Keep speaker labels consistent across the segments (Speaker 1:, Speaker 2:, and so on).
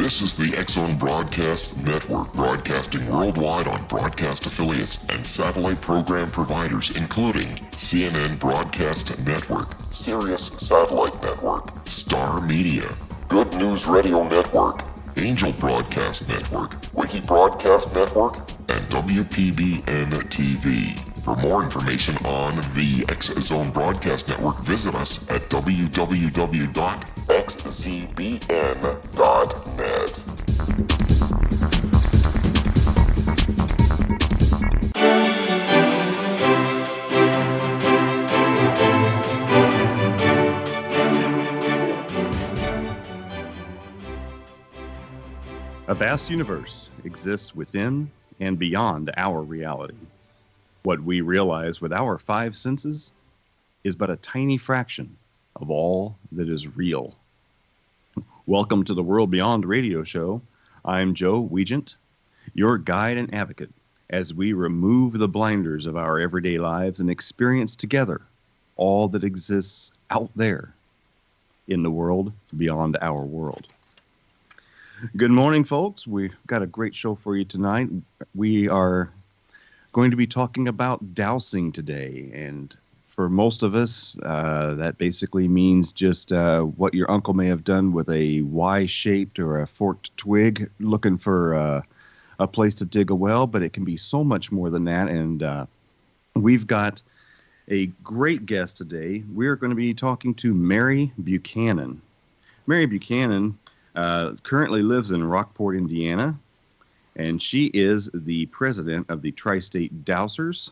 Speaker 1: This is the X-Zone Broadcast Network, broadcasting worldwide on broadcast affiliates and satellite program providers, including CNN Broadcast Network, Sirius Satellite Network, Star Media, Good News Radio Network, Angel Broadcast Network, Wiki Broadcast Network, and WPBN TV. For more information on the X-Zone Broadcast Network, visit us at www.xzbn.net.
Speaker 2: A vast universe exists within and beyond our reality. What we realize with our five senses is but a tiny fraction of all that is real. Welcome to the World Beyond radio show. I'm Joe Weigant, your guide and advocate as we remove the blinders of our everyday lives and experience together all that exists out there in the world beyond our world. Good morning, folks. We've got a great show for you tonight. We are going to be talking about dowsing today, and for most of us, that basically means just what your uncle may have done with a Y-shaped or a forked twig, looking for a place to dig a well, but it can be so much more than that, and we've got a great guest today. We're going to be talking to Mary Buchannan. Mary Buchannan currently lives in Rockport, Indiana, and she is the president of the Tri-State Dowsers.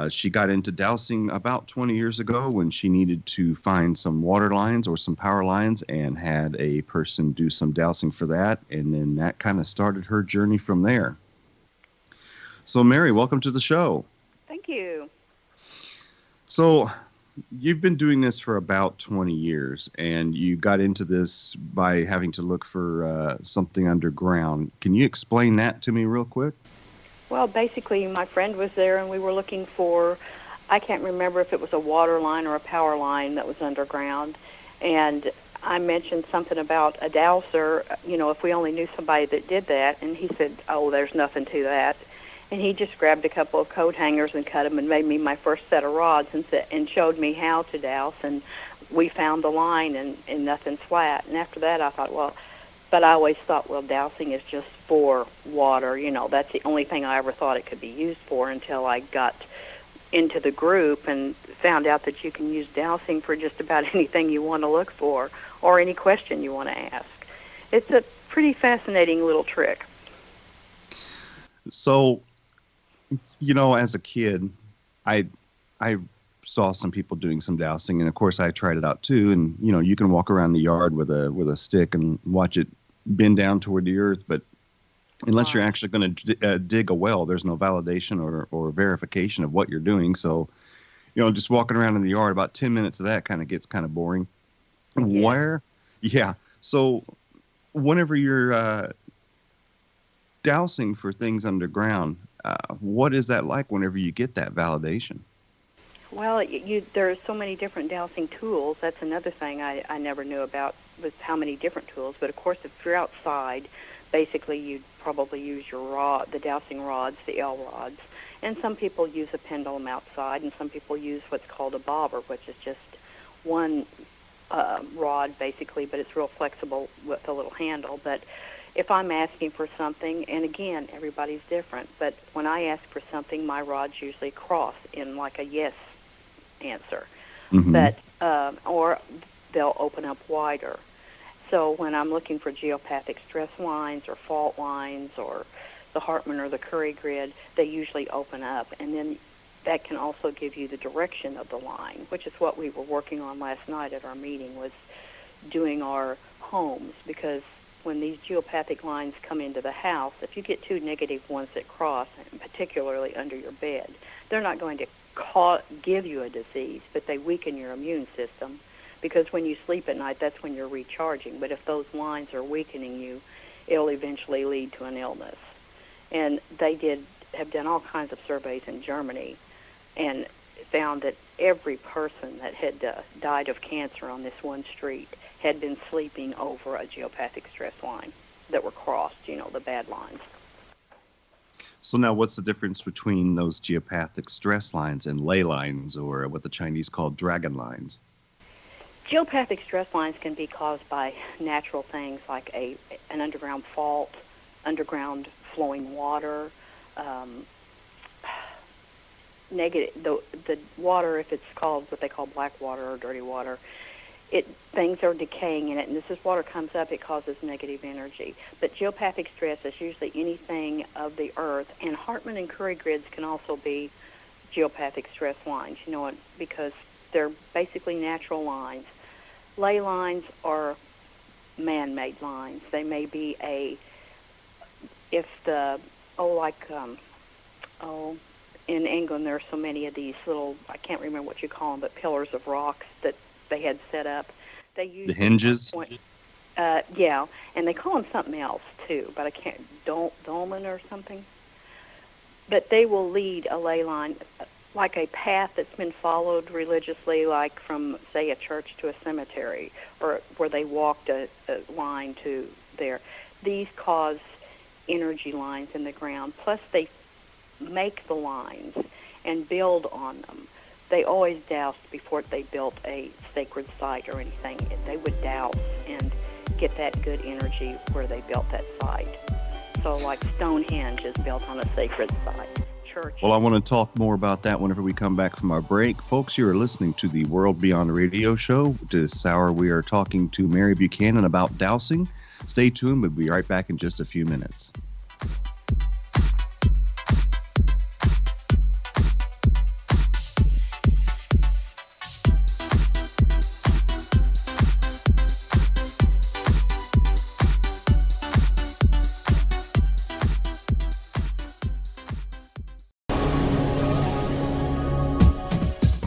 Speaker 2: She got into dowsing about 20 years ago when she needed to find some water lines or some power lines and had a person do some dowsing for that, and then that kind of started her journey from there. So, Mary, welcome to the show.
Speaker 3: Thank you.
Speaker 2: So, you've been doing this for about 20 years, and you got into this by having to look for something underground. Can you explain that to me real quick?
Speaker 3: Well, basically, my friend was there, and we were looking for, I can't remember if it was a water line or a power line that was underground, and I mentioned something about a dowser, if we only knew somebody that did that, and he said, oh, there's nothing to that. And he just grabbed a couple of coat hangers and cut them and made me my first set of rods and showed me how to douse. And we found the line and nothing's flat. And after that, I thought, but I always thought, dowsing is just for water. That's the only thing I ever thought it could be used for until I got into the group and found out that you can use dowsing for just about anything you want to look for or any question you want to ask. It's a pretty fascinating little trick.
Speaker 2: So, as a kid, I saw some people doing some dowsing, and of course I tried it out too. And you can walk around the yard with a stick and watch it bend down toward the earth, but unless you're actually going to dig a well, there's no validation or verification of what you're doing. So, just walking around in the yard, about 10 minutes of that kind of gets kind of boring.
Speaker 3: Yeah.
Speaker 2: So, whenever you're dowsing for things underground, what is that like whenever you get that validation?
Speaker 3: Well, there's so many different dowsing tools. That's another thing I never knew about, was how many different tools. But, of course, if you're outside, basically you'd probably use the dowsing rods, the L rods. And some people use a pendulum outside, and some people use what's called a bobber, which is just one rod, basically, but it's real flexible with a little handle. But if I'm asking for something, and again, everybody's different, but when I ask for something, my rods usually cross in like a yes answer.
Speaker 2: Mm-hmm.
Speaker 3: But or they'll open up wider. So when I'm looking for geopathic stress lines or fault lines or the Hartman or the Curry grid, they usually open up, and then that can also give you the direction of the line, which is what we were working on last night at our meeting, was doing our homes, because when these geopathic lines come into the house, if you get two negative ones that cross, and particularly under your bed, they're not going to give you a disease, but they weaken your immune system, because when you sleep at night, that's when you're recharging. But if those lines are weakening you, it'll eventually lead to an illness. And they have done all kinds of surveys in Germany and found that every person that had died of cancer on this one street had been sleeping over a geopathic stress line that were crossed, the bad lines.
Speaker 2: So now what's the difference between those geopathic stress lines and ley lines, or what the Chinese call dragon lines?
Speaker 3: Geopathic stress lines can be caused by natural things like an underground fault, underground flowing water, negative the water, if it's called what they call black water or dirty water, things are decaying in it, and as this water comes up, it causes negative energy. But geopathic stress is usually anything of the earth, and Hartman and Curry grids can also be geopathic stress lines, because they're basically natural lines. Ley lines are man-made lines. They may be in England there are so many of these little, I can't remember what you call them, but pillars of rocks that they had set up. They use
Speaker 2: the hinges?
Speaker 3: Yeah, and they call them something else too, but I can't, dolmen or something. But they will lead a ley line, like a path that's been followed religiously, like from, say, a church to a cemetery, or where they walked a line to there. These cause energy lines in the ground, plus they make the lines and build on them. They always doused before they built a sacred site or anything. They would douse and get that good energy where they built that site. So like Stonehenge is built on a sacred site. Church.
Speaker 2: Well, I want to talk more about that whenever we come back from our break. Folks, you are listening to the World Beyond Radio Show. This hour we are talking to Mary Buchanan about dowsing. Stay tuned. We'll be right back in just a few minutes.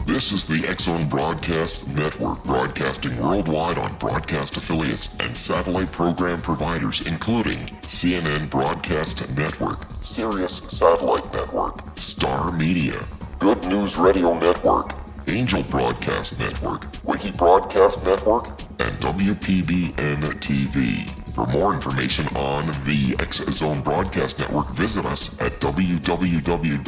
Speaker 1: This is the X-Zone Broadcast Network, broadcasting worldwide on broadcast affiliates and satellite program providers, including CNN Broadcast Network, Sirius Satellite Network, Star Media, Good News Radio Network, Angel Broadcast Network, Wiki Broadcast Network, and WPBN TV. For more information on the X-Zone Broadcast Network, visit us at www.xzbn.net.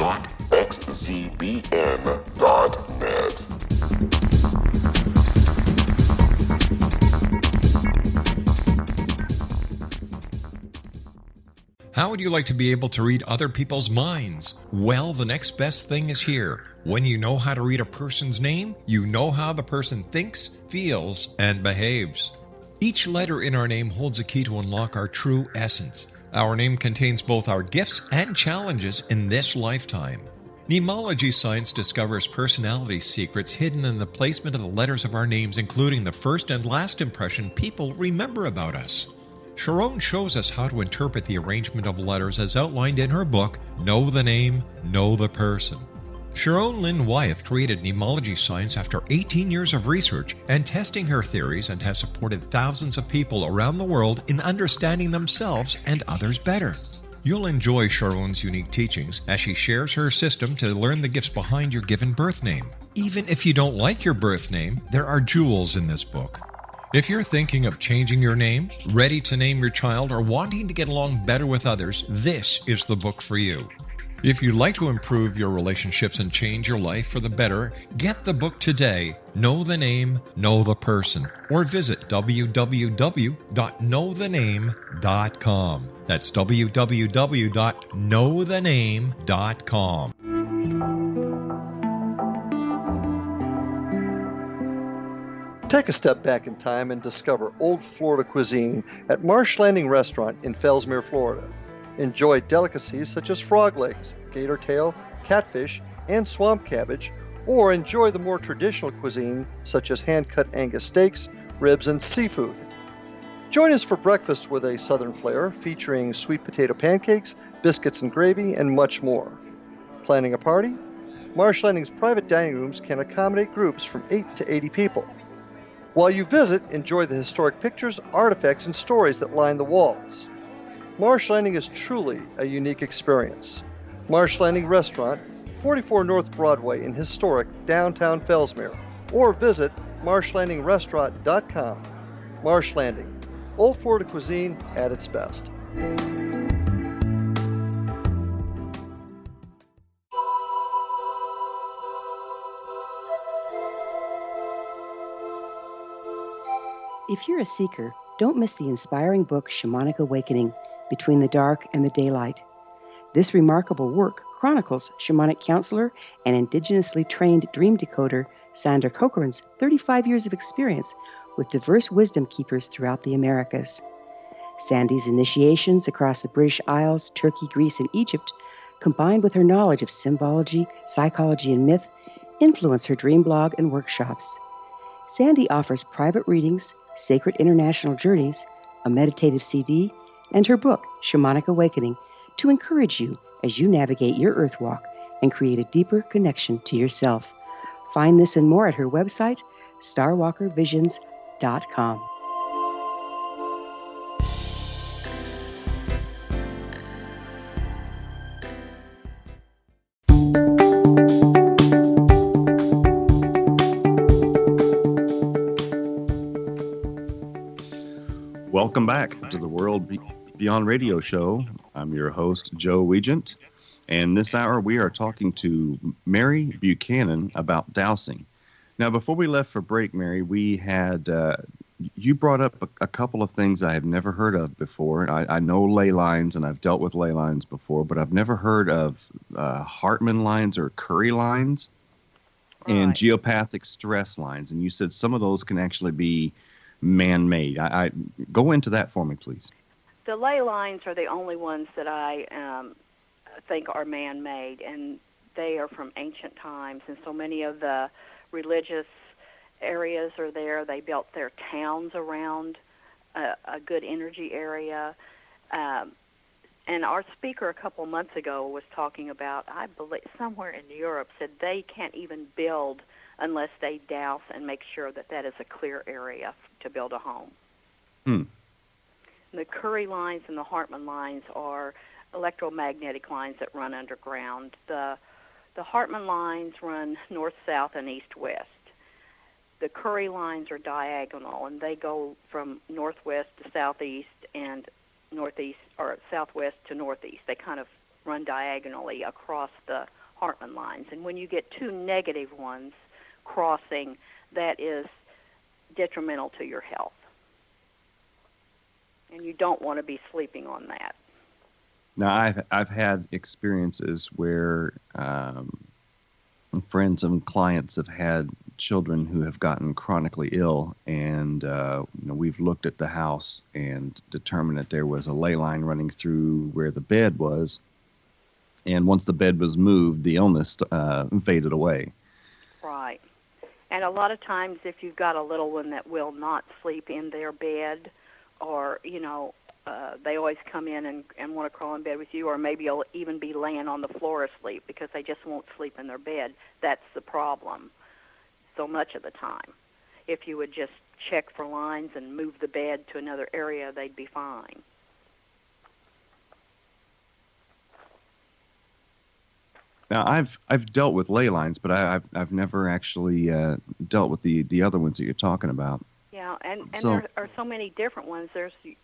Speaker 4: How would you like to be able to read other people's minds? Well, the next best thing is here. When you know how to read a person's name, you know how the person thinks, feels, and behaves. Each letter in our name holds a key to unlock our true essence. Our name contains both our gifts and challenges in this lifetime. Mnemology science discovers personality secrets hidden in the placement of the letters of our names, including the first and last impression people remember about us. Sharon shows us how to interpret the arrangement of letters as outlined in her book, Know the Name, Know the Person. Sharon Lynn Wyeth created mnemology science after 18 years of research and testing her theories, and has supported thousands of people around the world in understanding themselves and others better. You'll enjoy Sharon's unique teachings as she shares her system to learn the gifts behind your given birth name. Even if you don't like your birth name, there are jewels in this book. If you're thinking of changing your name, ready to name your child, or wanting to get along better with others, this is the book for you. If you'd like to improve your relationships and change your life for the better, get the book today, Know the Name, Know the Person, or visit www.knowthename.com. That's www.knowthename.com.
Speaker 5: Take a step back in time and discover old Florida cuisine at Marsh Landing Restaurant in Fellsmere, Florida. Enjoy delicacies such as frog legs, gator tail, catfish, and swamp cabbage, or enjoy the more traditional cuisine such as hand-cut Angus steaks, ribs, and seafood. Join us for breakfast with a southern flair featuring sweet potato pancakes, biscuits and gravy, and much more. Planning a party? Marsh Landing's private dining rooms can accommodate groups from 8 to 80 people. While you visit, enjoy the historic pictures, artifacts, and stories that line the walls. Marsh Landing is truly a unique experience. Marsh Landing Restaurant, 44 North Broadway in historic downtown Fellsmere, or visit marshlandingrestaurant.com. Marsh Landing, Old Florida cuisine at its best.
Speaker 6: If you're a seeker, don't miss the inspiring book Shamanic Awakening, Between the Dark and the Daylight. This remarkable work chronicles shamanic counselor and indigenously trained dream decoder Sandra Cochran's 35 years of experience with diverse wisdom keepers throughout the Americas. Sandy's initiations across the British Isles, Turkey, Greece, and Egypt, combined with her knowledge of symbology, psychology, and myth, influence her dream blog and workshops. Sandy offers private readings, sacred international journeys, a meditative CD, and her book, Shamanic Awakening, to encourage you as you navigate your earth walk and create a deeper connection to yourself. Find this and more at her website, starwalkervisions.com.
Speaker 2: Welcome back to the World Beyond Radio Show. I'm your host, Joe Weigant, and this hour we are talking to Mary Buchannan about dowsing. Now, before we left for break, Mary, we had you brought up a couple of things I have never heard of before. I know ley lines, and I've dealt with ley lines before, but I've never heard of Hartman lines or Curry lines and geopathic stress lines. And you said some of those can actually be man-made. I go into that for me, please.
Speaker 3: The ley lines are the only ones that I think are man-made, and they are from ancient times, and so many of the religious areas are there. They built their towns around a good energy area. And our speaker a couple months ago was talking about, I believe, somewhere in Europe, said they can't even build unless they douse and make sure that that is a clear area to build a home. The Curry lines and the Hartman lines are electromagnetic lines that run underground. The Hartman lines run north-south and east-west. The Curry lines are diagonal, and they go from northwest to southeast and northeast, or southwest to northeast. They kind of run diagonally across the Hartman lines. And when you get two negative ones crossing, that is detrimental to your health. And you don't want to be sleeping on that.
Speaker 2: Now, I've had experiences where friends and clients have had children who have gotten chronically ill, and we've looked at the house and determined that there was a ley line running through where the bed was, and once the bed was moved, the illness faded away. Right.
Speaker 3: And a lot of times, if you've got a little one that will not sleep in their bed, or they always come in and want to crawl in bed with you, or maybe you'll even be laying on the floor asleep because they just won't sleep in their bed. That's the problem so much of the time. If you would just check for lines and move the bed to another area, they'd be fine.
Speaker 2: Now, I've dealt with ley lines, but I've never actually dealt with the other ones that you're talking about.
Speaker 3: Yeah, and there are so many different ones.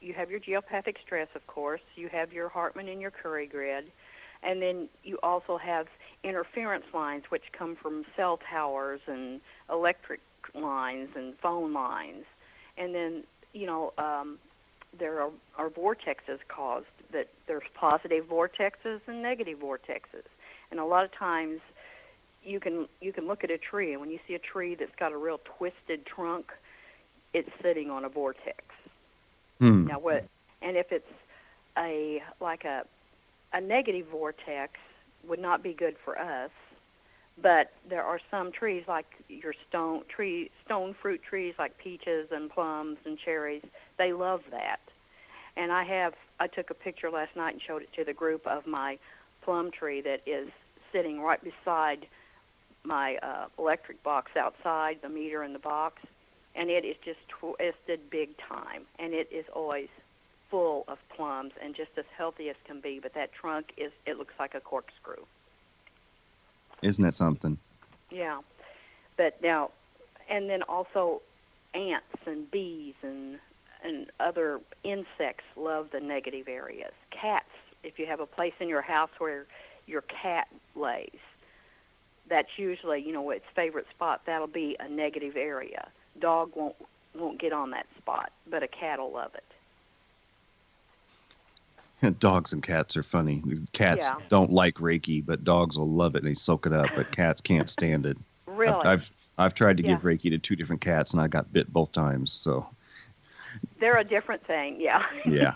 Speaker 3: You have your geopathic stress, of course. You have your Hartman and your Curry grid. And then you also have interference lines, which come from cell towers and electric lines and phone lines. And then, there are vortexes caused. That there's positive vortexes and negative vortexes. And a lot of times you can look at a tree, and when you see a tree that's got a real twisted trunk, it's sitting on a vortex. Now, and if it's a negative vortex, would not be good for us. But there are some trees, like your stone fruit trees, like peaches and plums and cherries. They love that. And I took a picture last night and showed it to the group of my plum tree that is sitting right beside my electric box outside, the meter in the box. And it is just twisted big time, and it is always full of plums and just as healthy as can be. But that trunk it looks like a corkscrew.
Speaker 2: Isn't it something?
Speaker 3: Yeah. But now, and then also ants and bees and other insects love the negative areas. Cats, if you have a place in your house where your cat lays, that's usually, its favorite spot. That'll be a negative area. Dog won't get on that spot, but a cat will love it.
Speaker 2: Dogs and cats are funny. Cats
Speaker 3: Yeah.
Speaker 2: don't like Reiki, but dogs will love it and they soak it up. But cats can't stand it.
Speaker 3: Really?
Speaker 2: I've tried to give
Speaker 3: Yeah.
Speaker 2: Reiki to 2 different cats, and I got bit both times. So
Speaker 3: They're a different thing, yeah.
Speaker 2: yeah,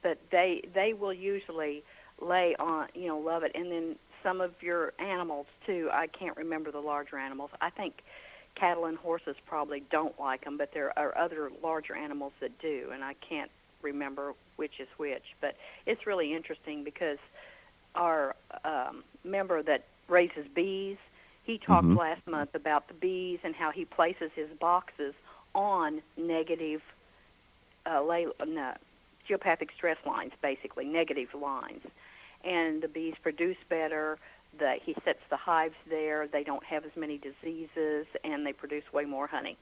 Speaker 3: But they will usually lay on, love it. And then some of your animals too. I can't remember the larger animals. I think cattle and horses probably don't like them, but there are other larger animals that do, and I can't remember which is which. But it's really interesting because our member that raises bees, he talked last month about the bees and how he places his boxes on negative geopathic stress lines, basically, negative lines. And the bees produce better. He sets the hives there. They don't have as many diseases, and they produce way more honey.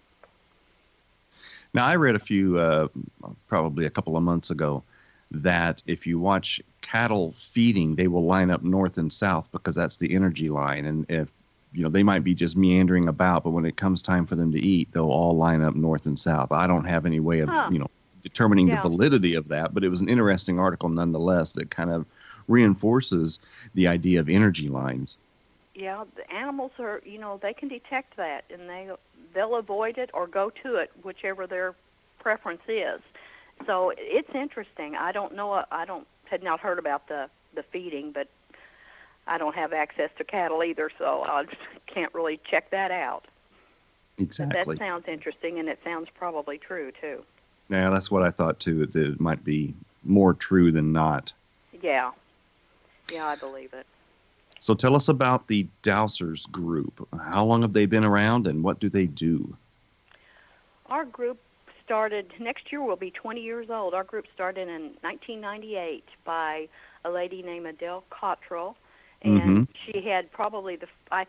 Speaker 2: Now, I read a few, probably a couple of months ago, that if you watch cattle feeding, they will line up north and south because that's the energy line. And if, they might be just meandering about, but when it comes time for them to eat, they'll all line up north and south. I don't have any way of, determining the validity of that, but it was an interesting article nonetheless that kind of reinforces the idea of energy lines.
Speaker 3: Yeah, the animals are, they can detect that, and they'll avoid it or go to it, whichever their preference is. So it's interesting. I don't know. Had not heard about the feeding, but I don't have access to cattle either, so I just can't really check that out.
Speaker 2: Exactly.
Speaker 3: But that sounds interesting, and it sounds probably true too.
Speaker 2: Yeah, that's what I thought too. That it might be more true than not.
Speaker 3: Yeah, I believe it.
Speaker 2: So tell us about the Dowsers group. How long have they been around, and what do they do?
Speaker 3: Our group started, next year will be 20 years old. Our group started in 1998 by a lady named Adele Cottrell, and she had probably I'm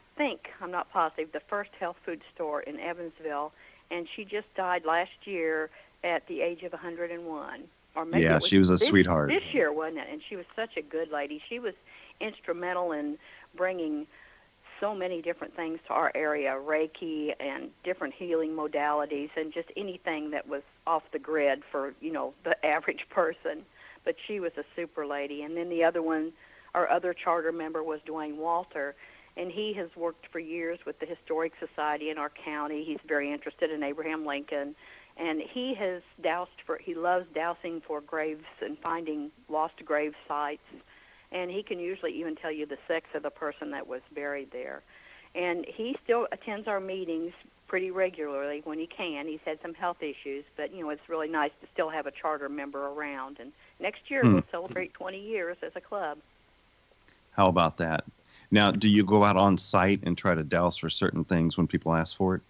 Speaker 3: not positive, the first health food store in Evansville, and she just died last year at the age of 101. Or maybe
Speaker 2: yeah, she was a sweetheart.
Speaker 3: This year, wasn't it? And she was such a good lady. She was instrumental in bringing so many different things to our area, Reiki and different healing modalities and just anything that was off the grid for, the average person. But she was a super lady. And then the other one, our other charter member was Dwayne Walter, and he has worked for years with the Historic Society in our county. He's very interested in Abraham Lincoln. And he loves dowsing for graves and finding lost grave sites. And he can usually even tell you the sex of the person that was buried there. And he still attends our meetings pretty regularly when he can. He's had some health issues, but, it's really nice to still have a charter member around. And next year we'll celebrate 20 years as a club.
Speaker 2: How about that? Now, do you go out on site and try to douse for certain things when people ask for it?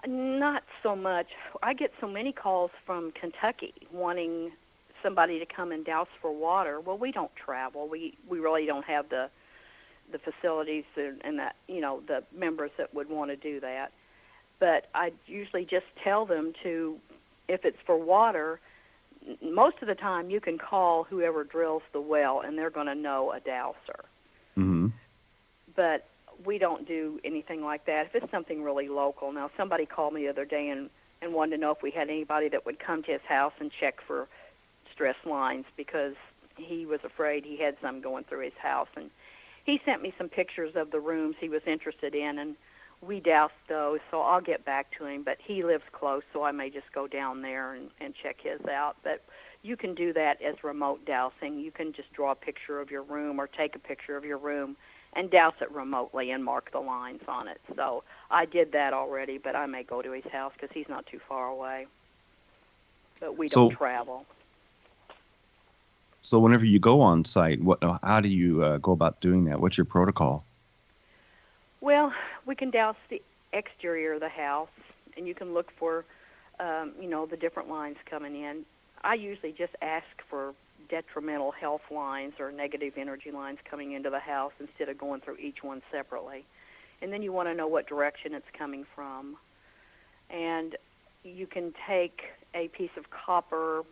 Speaker 3: Not so much. I get so many calls from Kentucky wanting somebody to come and douse for water. Well, we don't travel. We really don't have the facilities and that, the members that would want to do that. But I usually just tell them if it's for water, most of the time you can call whoever drills the well and they're going to know a dowser. But we don't do anything like that. If it's something really local. Now, somebody called me the other day and wanted to know if we had anybody that would come to his house and check for stress lines because he was afraid he had some going through his house. And he sent me some pictures of the rooms he was interested in, and we doused those, so I'll get back to him. But he lives close, so I may just go down there and check his out. But you can do that as remote dowsing. You can just draw a picture of your room or take a picture of your room and douse it remotely and mark the lines on it. So I did that already, but I may go to his house because he's not too far away. But we don't travel.
Speaker 2: So whenever you go on site, how do you go about doing that? What's your protocol?
Speaker 3: Well, we can douse the exterior of the house, and you can look for, the different lines coming in. I usually just ask for detrimental health lines or negative energy lines coming into the house instead of going through each one separately. And then you want to know what direction it's coming from. And you can take a piece of copper,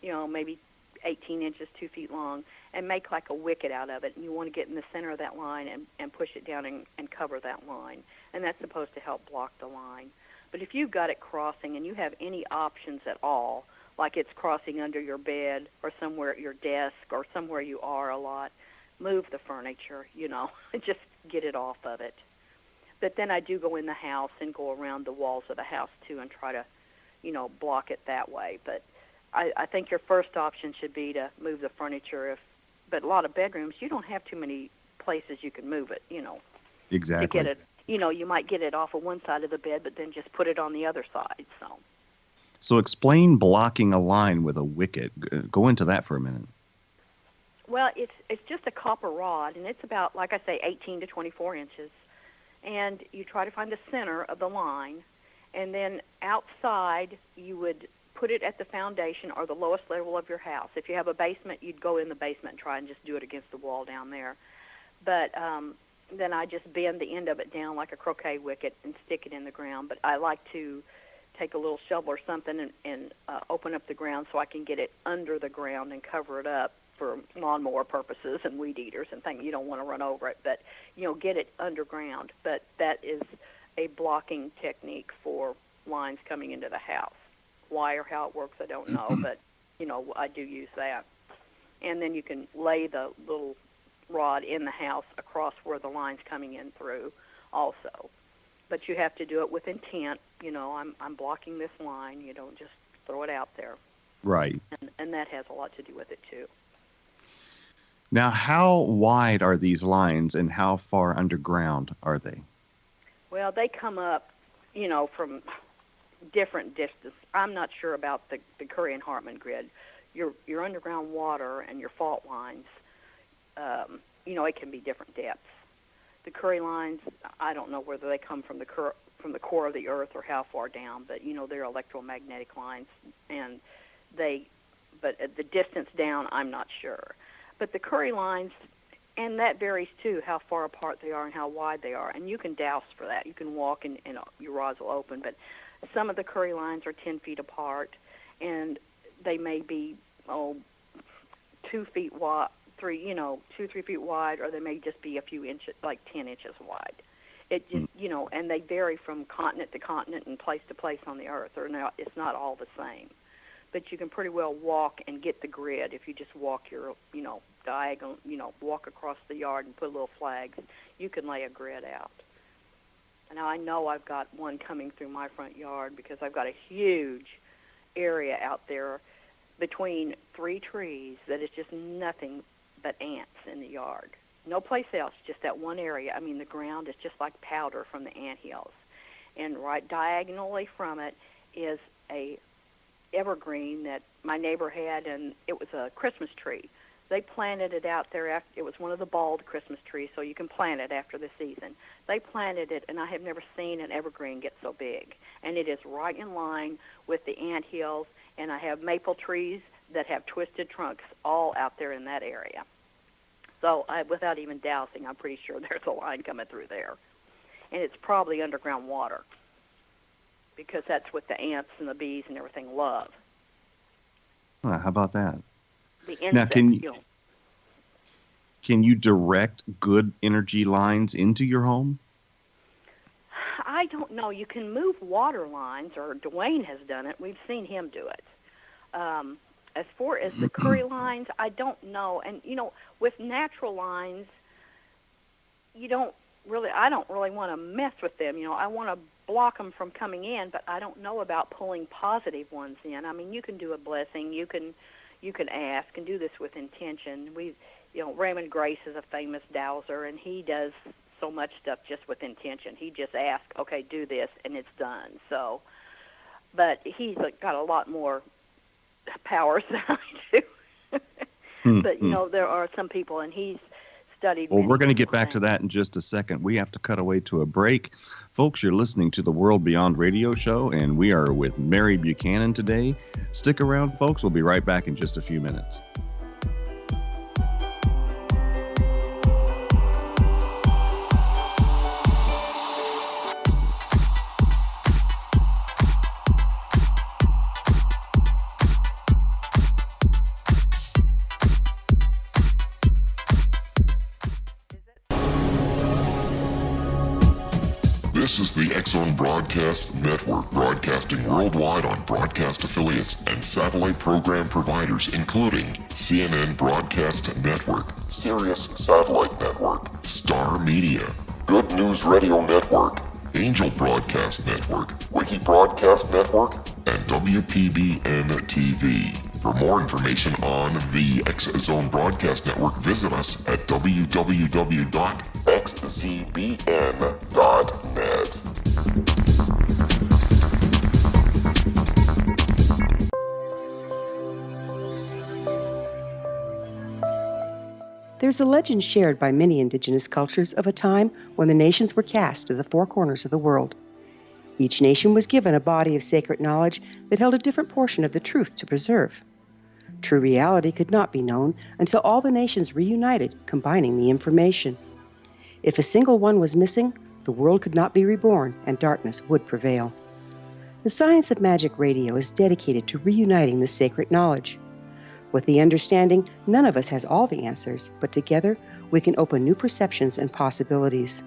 Speaker 3: maybe 18 inches, 2 feet long, and make like a wicket out of it. And you want to get in the center of that line and push it down and cover that line. And that's supposed to help block the line. But if you've got it crossing and you have any options at all, like it's crossing under your bed or somewhere at your desk or somewhere you are a lot, move the furniture, just get it off of it. But then I do go in the house and go around the walls of the house, too, and try to, block it that way. But I think your first option should be to move the furniture. But a lot of bedrooms, you don't have too many places you can move it,
Speaker 2: Exactly.
Speaker 3: To get it, you might get it off of one side of the bed, but then just put it on the other side.
Speaker 2: So explain blocking a line with a wicket. Go into that for a minute.
Speaker 3: Well, it's just a copper rod, and it's about, like I say, 18 to 24 inches. And you try to find the center of the line, and then outside you would put it at the foundation or the lowest level of your house. If you have a basement, you'd go in the basement and try and just do it against the wall down there. But then I just bend the end of it down like a croquet wicket and stick it in the ground. But I like to take a little shovel or something and open up the ground so I can get it under the ground and cover it up for lawnmower purposes and weed eaters and things. You don't want to run over it, but, get it underground. But that is a blocking technique for lines coming into the house. Why or how it works, I don't know, but, I do use that. And then you can lay the little rod in the house across where the line's coming in through also. But you have to do it with intent. I'm blocking this line. You don't just throw it out there.
Speaker 2: Right.
Speaker 3: And that has a lot to do with it, too.
Speaker 2: Now, how wide are these lines and how far underground are they?
Speaker 3: Well, they come up, from different distance. I'm not sure about the Curry and Hartman grid. Your underground water and your fault lines, it can be different depths. The Curry lines, I don't know whether they come from the core of the earth or how far down, but they're electromagnetic lines, but at the distance down, I'm not sure. But the Curry lines, and that varies too, how far apart they are and how wide they are, and you can douse for that. You can walk and your rods will open, but some of the Curry lines are 10 feet apart, and they may be 2 feet wide. 2-3 feet wide, or they may just be a few inches, like 10 inches wide. It just, and they vary from continent to continent and place to place on the earth. It's not all the same. But you can pretty well walk and get the grid if you just walk your, diagonal, walk across the yard and put little flags. You can lay a grid out. Now, I know I've got one coming through my front yard because I've got a huge area out there between 3 trees that is just nothing but ants in the yard. No place else, just that one area. I mean, the ground is just like powder from the ant hills. And right diagonally from it is a evergreen that my neighbor had, and it was a Christmas tree. They planted it out there after it was one of the bald Christmas trees, so you can plant it after the season. They planted it, and I have never seen an evergreen get so big. And it is right in line with the ant hills, and I have maple trees that have twisted trunks all out there in that area. So without even dousing, I'm pretty sure there's a line coming through there. And it's probably underground water because that's what the ants and the bees and everything love.
Speaker 2: How about that?
Speaker 3: The insects,
Speaker 2: now, can you direct good energy lines into your home?
Speaker 3: I don't know. You can move water lines, or Dwayne has done it. We've seen him do it. As far as the Curry lines, I don't know. And, with natural lines, I don't really want to mess with them. I want to block them from coming in, but I don't know about pulling positive ones in. I mean, you can do a blessing. You can ask and do this with intention. Raymond Grace is a famous dowser, and he does so much stuff just with intention. He just asks, okay, do this, and it's done. So, but he's got a lot more powers than I do. But, there are some people, and he's studied.
Speaker 2: Well, we're going to get back to that in just a second. We have to cut away to a break. Folks, you're listening to the World Beyond Radio Show, and we are with Mary Buchanan today. Stick around, folks. We'll be right back in just a few minutes.
Speaker 1: This is the X-Zone Broadcast Network, broadcasting worldwide on broadcast affiliates and satellite program providers, including CNN Broadcast Network, Sirius Satellite Network, Star Media, Good News Radio Network, Angel Broadcast Network, Wiki Broadcast Network, and WPBN TV. For more information on the X-Zone Broadcast Network, visit us at www.xzbn.net.
Speaker 6: There's a legend shared by many indigenous cultures of a time when the nations were cast to the four corners of the world. Each nation was given a body of sacred knowledge that held a different portion of the truth to preserve. True reality could not be known until all the nations reunited, combining the information. If a single one was missing, the world could not be reborn and darkness would prevail. The Science of Magic Radio is dedicated to reuniting the sacred knowledge. With the understanding, none of us has all the answers, but together we can open new perceptions and possibilities.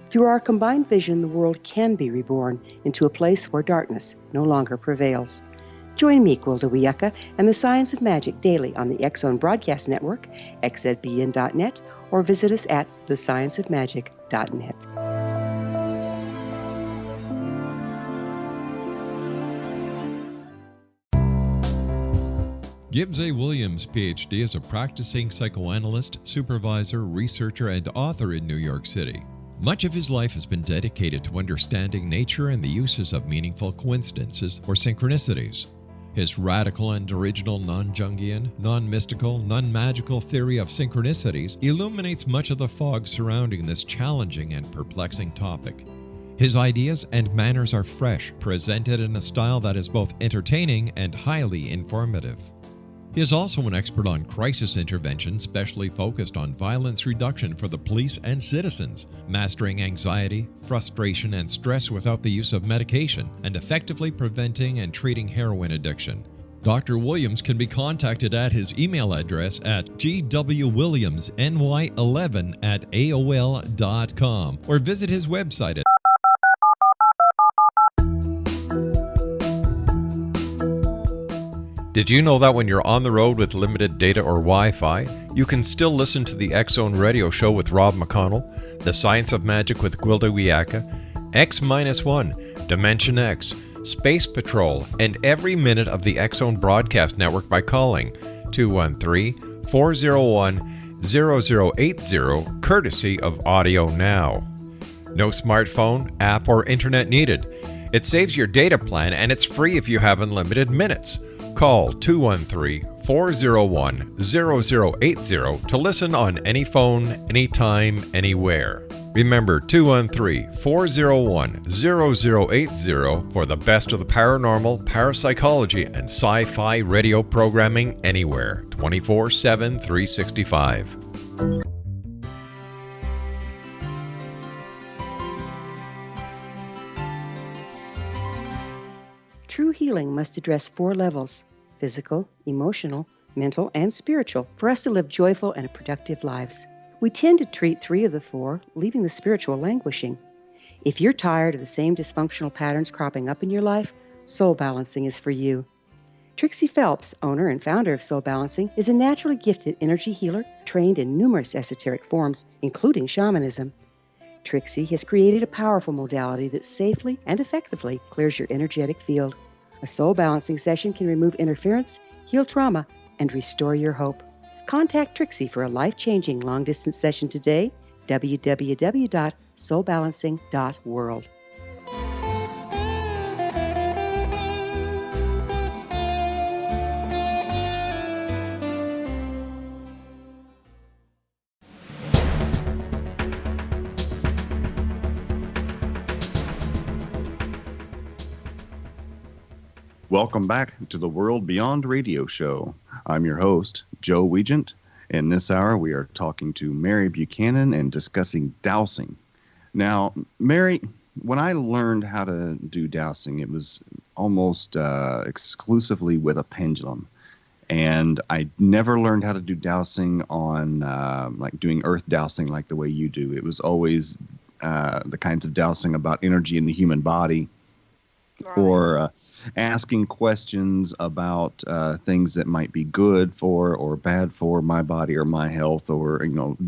Speaker 6: Through our combined vision, the world can be reborn into a place where darkness no longer prevails. Join me, Gwilda Wiyaka, and the Science of Magic daily on the X-Zone Broadcast Network, xzbn.net, or visit us at thescienceofmagic.net.
Speaker 4: Gibbs A. Williams, Ph.D., is a practicing psychoanalyst, supervisor, researcher, and author in New York City. Much of his life has been dedicated to understanding nature and the uses of meaningful coincidences or synchronicities. His radical and original non-Jungian, non-mystical, non-magical theory of synchronicities illuminates much of the fog surrounding this challenging and perplexing topic. His ideas and manners are fresh, presented in a style that is both entertaining and highly informative. He is also an expert on crisis intervention, specially focused on violence reduction for the police and citizens, mastering anxiety, frustration, and stress without the use of medication, and effectively preventing and treating heroin addiction. Dr. Williams can be contacted at his email address at gwwilliamsny11@aol.com or visit his website at Did you know that when you're on the road with limited data or Wi-Fi, you can still listen to the X-Zone Radio Show with Rob McConnell, The Science of Magic with Gwilda Wiyaka, X-1, Dimension X, Space Patrol, and every minute of the X-Zone Broadcast Network by calling 213-401-0080, courtesy of Audio Now. No smartphone, app, or internet needed. It saves your data plan and it's free if you have unlimited minutes. Call 213-401-0080 to listen on any phone, anytime, anywhere. Remember 213-401-0080 for the best of the paranormal, parapsychology, and sci-fi radio programming anywhere, 24/7, 365.
Speaker 6: True healing must address 4 levels: physical, emotional, mental, and spiritual, for us to live joyful and productive lives. We tend to treat 3 of the 4, leaving the spiritual languishing. If you're tired of the same dysfunctional patterns cropping up in your life, Soul Balancing is for you. Trixie Phelps, owner and founder of Soul Balancing, is a naturally gifted energy healer trained in numerous esoteric forms, including shamanism. Trixie has created a powerful modality that safely and effectively clears your energetic field. A soul balancing session can remove interference, heal trauma, and restore your hope. Contact Trixie for a life-changing long-distance session today, www.soulbalancing.world.
Speaker 2: Welcome back to the World Beyond Radio Show. I'm your host, Joe Weigant. In this hour, we are talking to Mary Buchannan and discussing dowsing. Now, Mary, when I learned how to do dowsing, it was almost exclusively with a pendulum. And I never learned how to do dowsing on like doing earth dowsing like the way you do. It was always the kinds of dowsing about energy in the human body,
Speaker 3: Right.
Speaker 2: or asking questions about things that might be good for or bad for my body or my health, or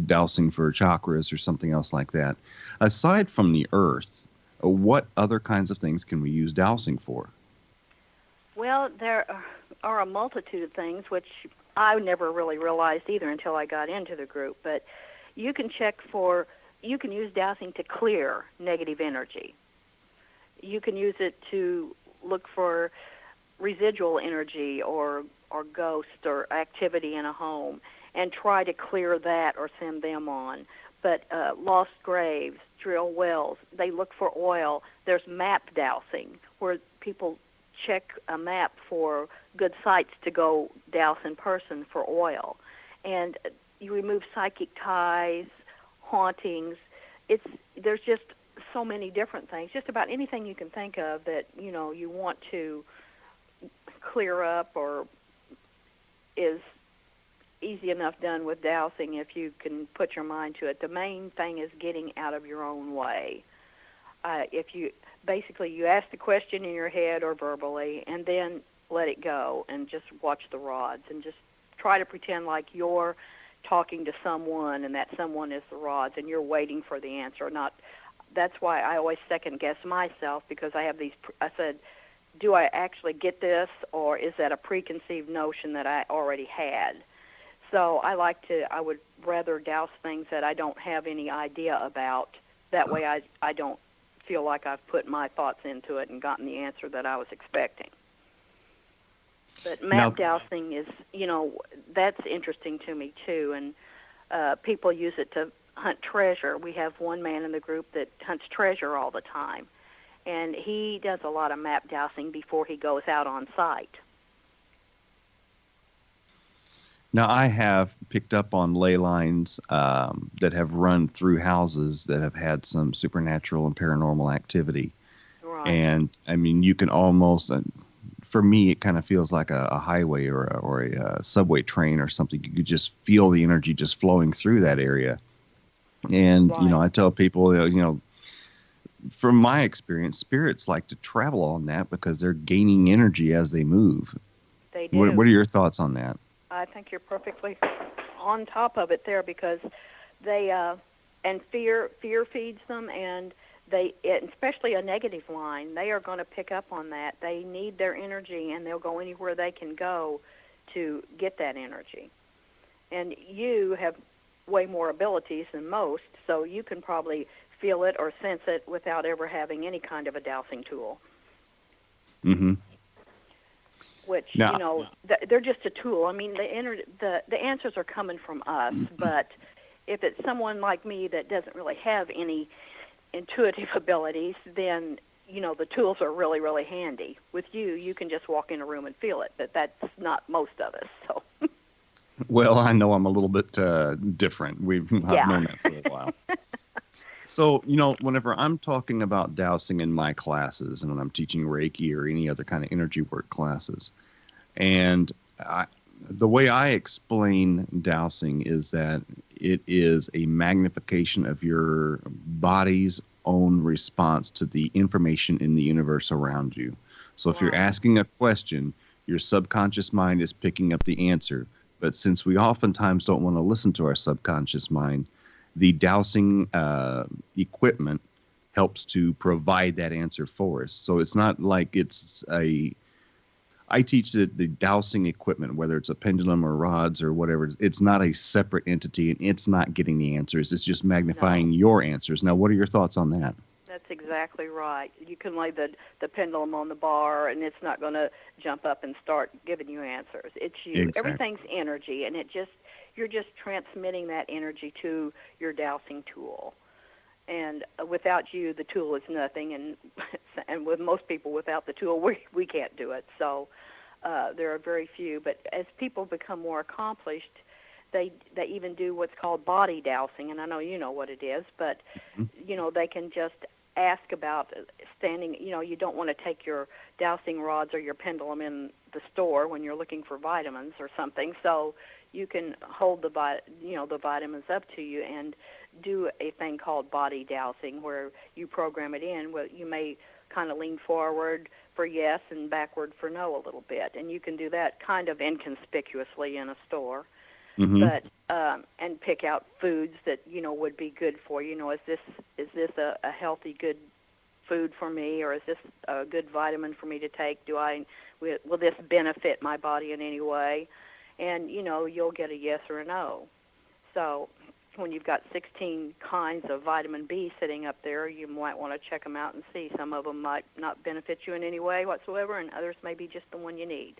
Speaker 2: dowsing for chakras or something else like that. Aside from the earth, what other kinds of things can we use dowsing for?
Speaker 3: Well, there are a multitude of things which I never really realized either until I got into the group. But you can use dowsing to clear negative energy. You can use it to look for residual energy or ghosts or activity in a home and try to clear that or send them on. But lost graves, drill wells, they look for oil. There's map dowsing where people check a map for good sites to go douse in person for oil. And you remove psychic ties, hauntings. There's just so many different things, just about anything you can think of that, you want to clear up or is easy enough done with dowsing if you can put your mind to it. The main thing is getting out of your own way. If you ask the question in your head or verbally and then let it go and just watch the rods and just try to pretend like you're talking to someone and that someone is the rods and you're waiting for the answer. That's why I always second guess myself, because I have I said, do I actually get this, or is that a preconceived notion that I already had? So I would rather douse things that I don't have any idea about. That way I don't feel like I've put my thoughts into it and gotten the answer that I was expecting. But map dowsing is, that's interesting to me too, and people use it to hunt treasure. We have one man in the group that hunts treasure all the time, and he does a lot of map dowsing before he goes out on site.
Speaker 2: Now, I have picked up on ley lines that have run through houses that have had some supernatural and paranormal activity.
Speaker 3: Right.
Speaker 2: And, I mean, you can almost, for me, it kind of feels like a highway or a subway train or something. You could just feel the energy just flowing through that area. And,
Speaker 3: Right.
Speaker 2: I tell people, from my experience, spirits like to travel on that because they're gaining energy as they move.
Speaker 3: They do.
Speaker 2: What are your thoughts on that?
Speaker 3: I think you're perfectly on top of it there, because they and fear feeds them, and especially a negative line, they are going to pick up on that. They need their energy, and they'll go anywhere they can go to get that energy. And you have way more abilities than most, so you can probably feel it or sense it without ever having any kind of a dowsing tool.
Speaker 2: Mm-hmm.
Speaker 3: Which,
Speaker 2: now,
Speaker 3: they're just a tool. I mean, the answers are coming from us, but if it's someone like me that doesn't really have any intuitive abilities, then, the tools are really, really handy. With you can just walk in a room and feel it, but that's not most of us, so.
Speaker 2: Well, I know I'm a little bit different. I've known that for a while. So, whenever I'm talking about dowsing in my classes and when I'm teaching Reiki or any other kind of energy work classes, and the way I explain dowsing is that it is a magnification of your body's own response to the information in the universe around you. So if you're asking a question, your subconscious mind is picking up the answer. But since we oftentimes don't want to listen to our subconscious mind, the dowsing equipment helps to provide that answer for us. So it's not like I teach the dowsing equipment, whether it's a pendulum or rods or whatever, it's not a separate entity, and it's not getting the answers. It's just magnifying your answers. Now, what are your thoughts on that?
Speaker 3: That's exactly right. You can lay the pendulum on the bar, and it's not going to jump up and start giving you answers. It's you.
Speaker 2: Exactly.
Speaker 3: Everything's energy, and you're just transmitting that energy to your dowsing tool. And without you, the tool is nothing. And with most people, without the tool, we can't do it. So there are very few. But as people become more accomplished, they even do what's called body dowsing. And I know you know what it is, but they can just ask about standing. You don't want to take your dowsing rods or your pendulum in the store when you're looking for vitamins or something. So you can hold the vitamins up to you and do a thing called body dowsing, where you program it in. Well, you may kind of lean forward for yes and backward for no a little bit, and you can do that kind of inconspicuously in a store.
Speaker 2: Mm-hmm.
Speaker 3: But and pick out foods that would be good for you. Is this a healthy, good food for me, or is this a good vitamin for me to take? Will this benefit my body in any way? And you'll get a yes or a no. So when you've got 16 kinds of vitamin B sitting up there, you might want to check them out and see. Some of them might not benefit you in any way whatsoever, and others may be just the one you need.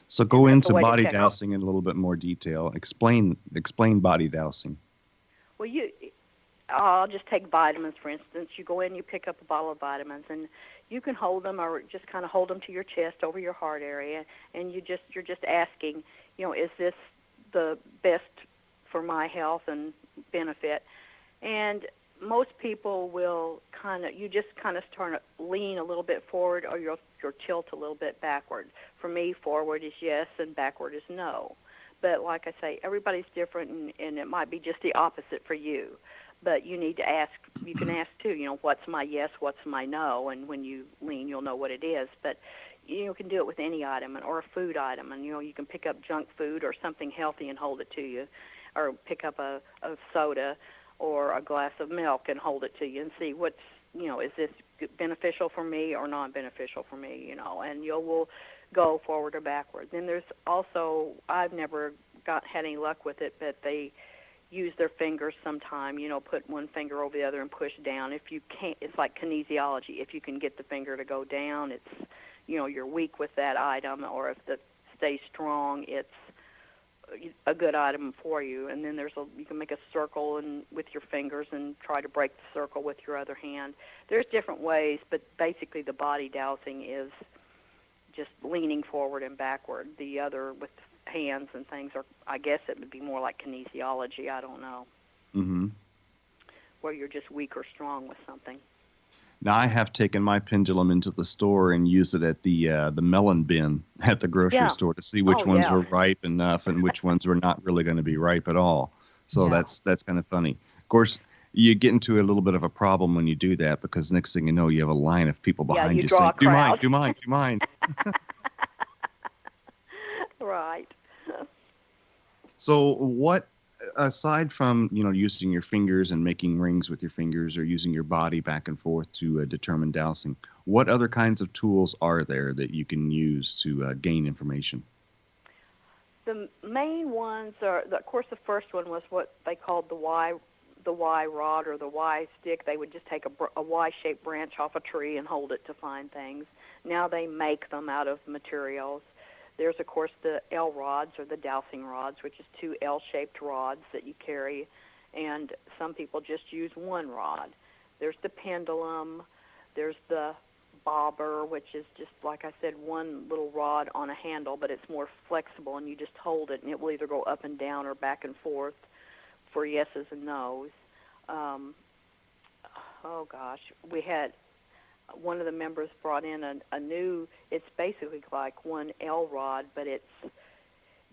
Speaker 2: So go into body dowsing in a little bit more detail. Explain body dowsing.
Speaker 3: Well, I'll just take vitamins, for instance. You go in, you pick up a bottle of vitamins, and you can hold them or just kind of hold them to your chest over your heart area, and you're just asking, is this the best for my health and benefit? And most people will you just kind of start to lean a little bit forward, or you'll tilt a little bit backward. For me, forward is yes and backward is no. But like I say, everybody's different, and it might be just the opposite for you. But you need to ask. You can ask too. What's my yes? What's my no? And when you lean, you'll know what it is. But you can do it with any item or a food item. And you can pick up junk food or something healthy and hold it to you, or pick up a soda or a glass of milk and hold it to you and see what's is this beneficial for me or non-beneficial for me? And you will go forward or backward. Then there's also, I've never had any luck with it, but they use their fingers sometime, put one finger over the other and push down. If you can't, it's like kinesiology. If you can get the finger to go down, it's, you're weak with that item, or if it stays strong, it's a good item for you. And then you can make a circle with your fingers and try to break the circle with your other hand. There's different ways, but basically the body dowsing is just leaning forward and backward. The other with hands and things I guess it would be more like kinesiology. I don't know.
Speaker 2: Mm-hmm.
Speaker 3: Where you're just weak or strong with something.
Speaker 2: Now, I have taken my pendulum into the store and used it at the melon bin at the grocery store to see which ones were ripe enough and which ones were not really going to be ripe at all. So that's kind of funny. Of course, you get into a little bit of a problem when you do that, because next thing you know, you have a line of people behind you saying, "Do mine."
Speaker 3: Right.
Speaker 2: So what, aside from using your fingers and making rings with your fingers, or using your body back and forth to determine dowsing, what other kinds of tools are there that you can use to gain information?
Speaker 3: The main ones are, of course, the first one was what they called the Y rod or the Y stick. They would just take a Y-shaped branch off a tree and hold it to find things. Now they make them out of materials. There's, of course, the L rods or the dowsing rods, which is two L-shaped rods that you carry, and some people just use one rod. There's the pendulum. There's the bobber, which is just, like I said, one little rod on a handle, but it's more flexible, and you just hold it, and it will either go up and down or back and forth for yeses and nos. We had one of the members brought in a new, it's basically like one L rod, but it's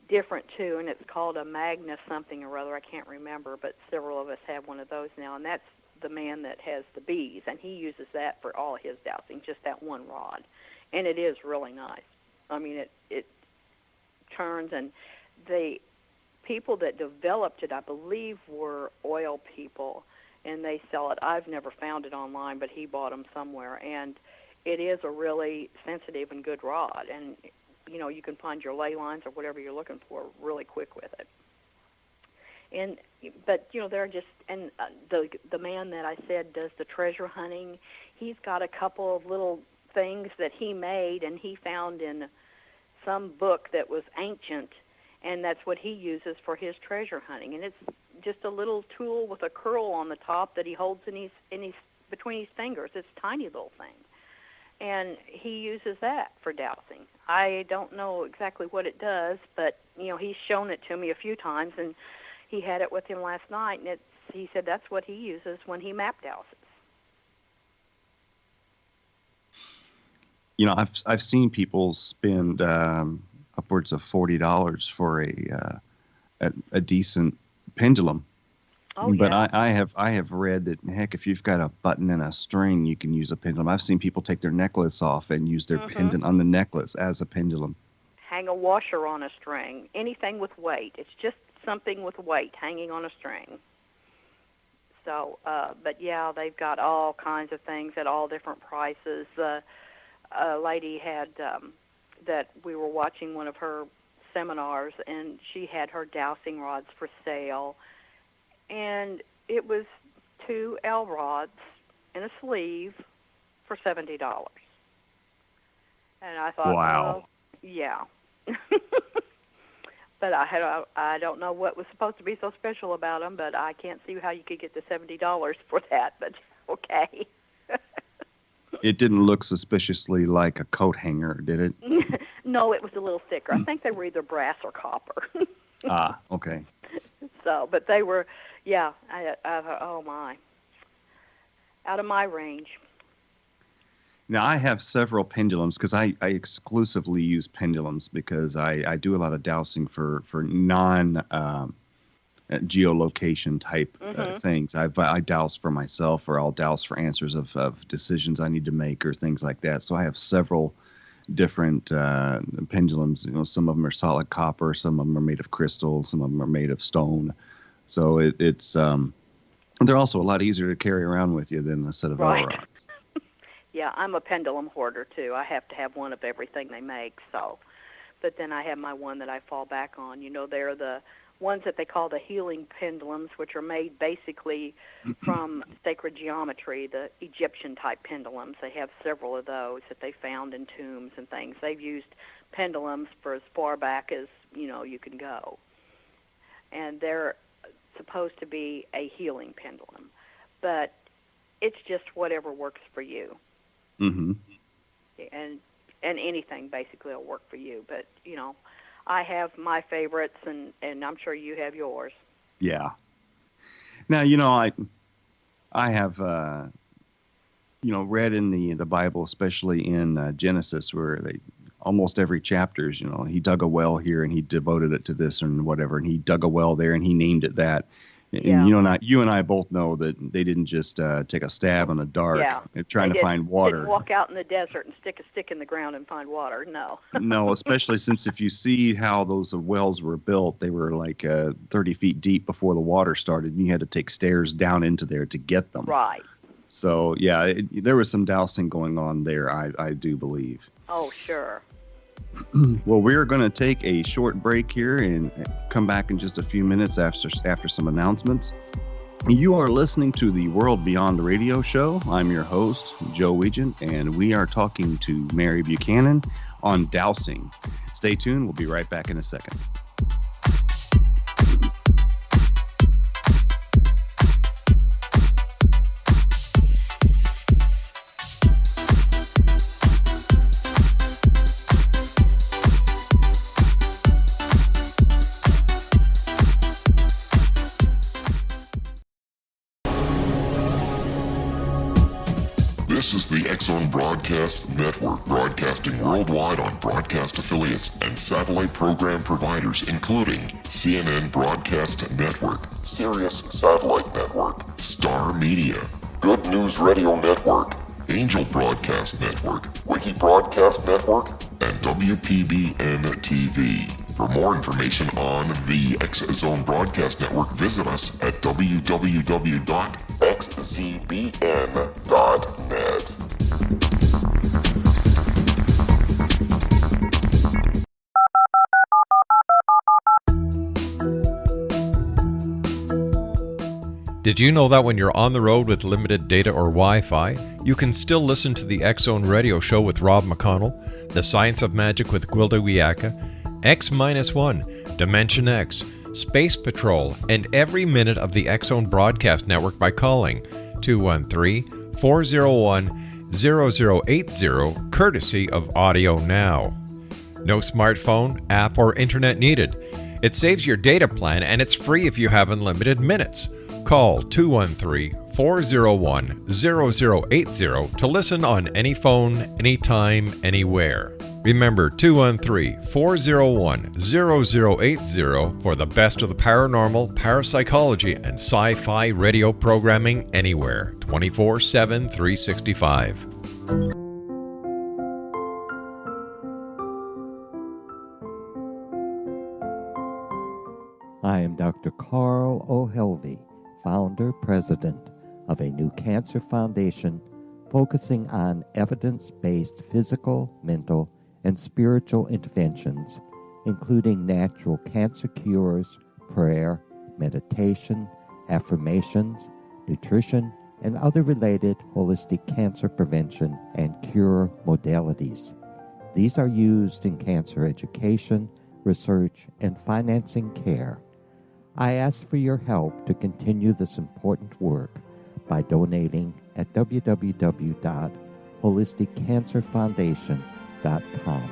Speaker 3: different too, and it's called a Magnus something or other. I can't remember, but several of us have one of those now, and that's the man that has the bees, and he uses that for all his dowsing, just that one rod. And it is really nice. I mean, it turns, and the people that developed it, I believe, were oil people, and they sell it. I've never found it online, but he bought them somewhere, and it is a really sensitive and good rod, and you can find your ley lines or whatever you're looking for really quick with it. But they're just, and the man that I said does the treasure hunting, he's got a couple of little things that he made, and he found in some book that was ancient, and that's what he uses for his treasure hunting. And it's just a little tool with a curl on the top that he holds in his between his fingers. It's a tiny little thing, and he uses that for dowsing. I don't know exactly what it does, but he's shown it to me a few times, and he had it with him last night, and he said that's what he uses when he map dowses.
Speaker 2: I've seen people spend upwards of $40 for a decent pendulum.
Speaker 3: Oh,
Speaker 2: But
Speaker 3: yeah.
Speaker 2: I have read that, heck, if you've got a button and a string, you can use a pendulum. I've seen people take their necklace off and use their pendant on the necklace as a pendulum.
Speaker 3: Hang a washer on a string. Anything with weight. It's just something with weight hanging on a string. So, but yeah, they've got all kinds of things at all different prices. A lady had that we were watching one of her seminars, and she had her dowsing rods for sale, and it was 2 L rods in a sleeve for $70. And I thought,
Speaker 2: wow,
Speaker 3: well, yeah. But I don't know what was supposed to be so special about them, but I can't see how you could get the $70 for that, but okay.
Speaker 2: It didn't look suspiciously like a coat hanger, did it?
Speaker 3: No, it was a little thicker. I think they were either brass or copper.
Speaker 2: Ah, okay.
Speaker 3: So, but they were, yeah, I oh my, out of my range.
Speaker 2: Now, I have several pendulums because I exclusively use pendulums because I do a lot of dowsing for non-geolocation type things. I douse for myself, or I'll douse for answers of decisions I need to make or things like that. So I have several different pendulums. Some of them are solid copper, some of them are made of crystal, some of them are made of stone. So it's they're also a lot easier to carry around with you than a set of
Speaker 3: Right.
Speaker 2: rods.
Speaker 3: Yeah, I'm a pendulum hoarder, too. I have to have one of everything they make, so. But then I have my one that I fall back on. They're the ones that they call the healing pendulums, which are made basically from sacred geometry, the Egyptian-type pendulums. They have several of those that they found in tombs and things. They've used pendulums for as far back as, you can go. And they're supposed to be a healing pendulum. But it's just whatever works for you.
Speaker 2: Mm-hmm.
Speaker 3: And anything basically will work for you. But, I have my favorites, and I'm sure you have yours.
Speaker 2: Yeah. Now, I have, read in the Bible, especially in Genesis, where almost every chapter is, he dug a well here and he devoted it to this and whatever, and he dug a well there and he named it that. And
Speaker 3: Yeah.
Speaker 2: you and I both know that they didn't just take a stab in the dark trying to find water.
Speaker 3: Didn't walk out in the desert and stick a stick in the ground and find water. No.
Speaker 2: No, especially since if you see how those wells were built, they were like 30 feet deep before the water started, and you had to take stairs down into there to get them.
Speaker 3: Right.
Speaker 2: So, yeah, there was some dousing going on there, I do believe.
Speaker 3: Oh, sure.
Speaker 2: Well, we're going to take a short break here and come back in just a few minutes after some announcements. You are listening to the World Beyond Radio Show. I'm your host, Joe Weigant, and we are talking to Mary Buchanan on dowsing. Stay tuned. We'll be right back in a second.
Speaker 1: This is the X-Zone Broadcast Network, broadcasting worldwide on broadcast affiliates and satellite program providers, including CNN Broadcast Network, Sirius Satellite Network, Star Media, Good News Radio Network, Angel Broadcast Network, Wiki Broadcast Network, and WPBN TV. For more information on the X-Zone Broadcast Network, visit us at www.xzbn.net.
Speaker 4: Did you know that when you're on the road with limited data or Wi-Fi, you can still listen to the X-Zone Radio Show with Rob McConnell, The Science of Magic with Gwilda Wiyaka, X-1, Dimension X, Space Patrol, and every minute of the X-Zone Broadcast Network by calling 213-401-0080, courtesy of Audio Now. No smartphone, app, or internet needed. It saves your data plan, and it's free if you have unlimited minutes. Call 213 213-401-0080 to listen on any phone, anytime, anywhere. Remember 213-401-0080 for the best of the paranormal, parapsychology, and sci-fi radio programming anywhere, 24/7, 365.
Speaker 7: I am Dr. Carl O'Helvey, founder, president of a new cancer foundation focusing on evidence-based physical, mental, and spiritual interventions, including natural cancer cures, prayer, meditation, affirmations, nutrition, and other related holistic cancer prevention and cure modalities. These are used in cancer education, research, and financing care. I ask for your help to continue this important work by donating at www.holisticcancerfoundation.com.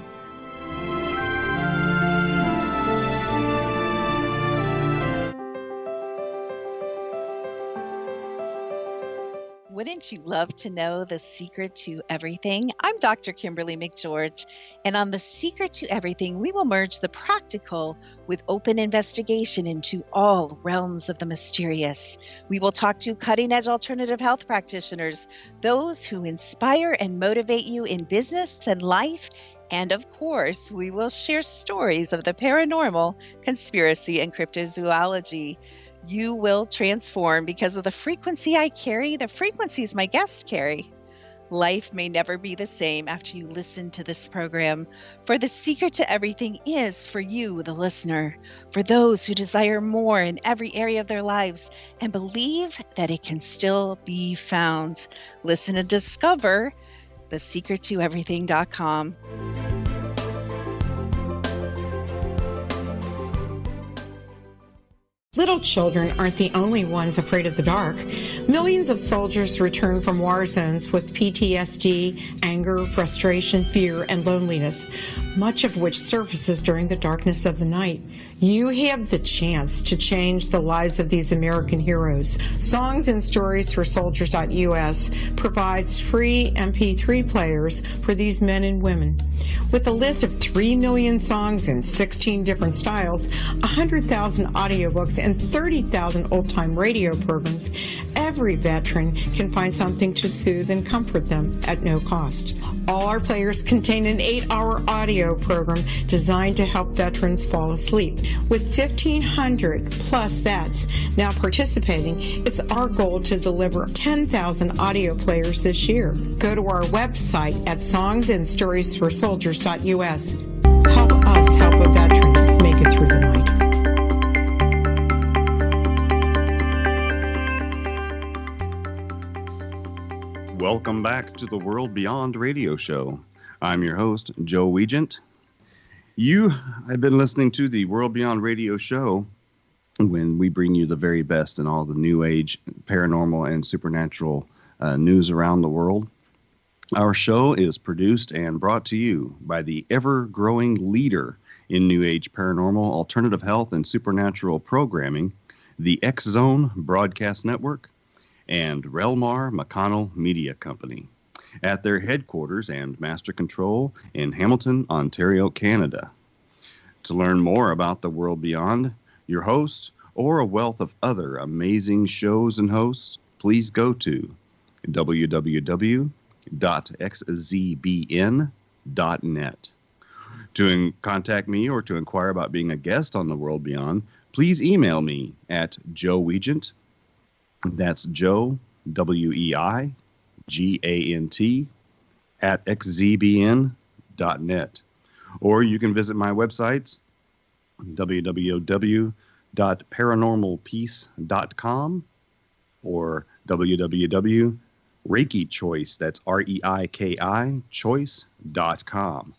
Speaker 8: Wouldn't you love to know the secret to everything? I'm Dr. Kimberly McGeorge, and on The Secret to Everything, we will merge the practical with open investigation into all realms of the mysterious. We will talk to cutting-edge alternative health practitioners, those who inspire and motivate you in business and life, and of course, we will share stories of the paranormal, conspiracy, and cryptozoology. You will transform because of the frequency I carry, the frequencies my guests carry. Life may never be the same after you listen to this program, for the secret to everything is for you, the listener, for those who desire more in every area of their lives and believe that it can still be found. Listen and discover thesecrettoeverything.com.
Speaker 9: Little children aren't the only ones afraid of the dark. Millions of soldiers return from war zones with PTSD, anger, frustration, fear, and loneliness, much of which surfaces during the darkness of the night. You have the chance to change the lives of these American heroes. Songs and Stories for Soldiers.us provides free MP3 players for these men and women. With a list of 3 million songs in 16 different styles, 100,000 audiobooks, and 30,000 old-time radio programs, every veteran can find something to soothe and comfort them at no cost. All our players contain an 8-hour audio program designed to help veterans fall asleep. With 1,500 plus vets now participating, it's our goal to deliver 10,000 audio players this year. Go to our website at songsandstoriesforsoldiers.us. Help us help a veteran make it through the night.
Speaker 2: Welcome back to the World Beyond radio show. I'm your host, Joe Weigant. You have been listening to the World Beyond radio show when we bring you the very best in all the new age paranormal and supernatural news around the world. Our show is produced and brought to you by the ever-growing leader in new age paranormal, alternative health, and supernatural programming, the X Zone Broadcast Network, and Relmar McConnell Media Company, at their headquarters and master control in Hamilton, Ontario, Canada. To learn more about the World Beyond, your host, or a wealth of other amazing shows and hosts, please go to www.xzbn.net. To contact me or to inquire about being a guest on the World Beyond, please email me at Joe Weigant. That's Joe, WEIGANT, at xzbn.net. Or you can visit my websites, www.paranormalpeace.com or www.reikichoice, that's REIKI, choice.com.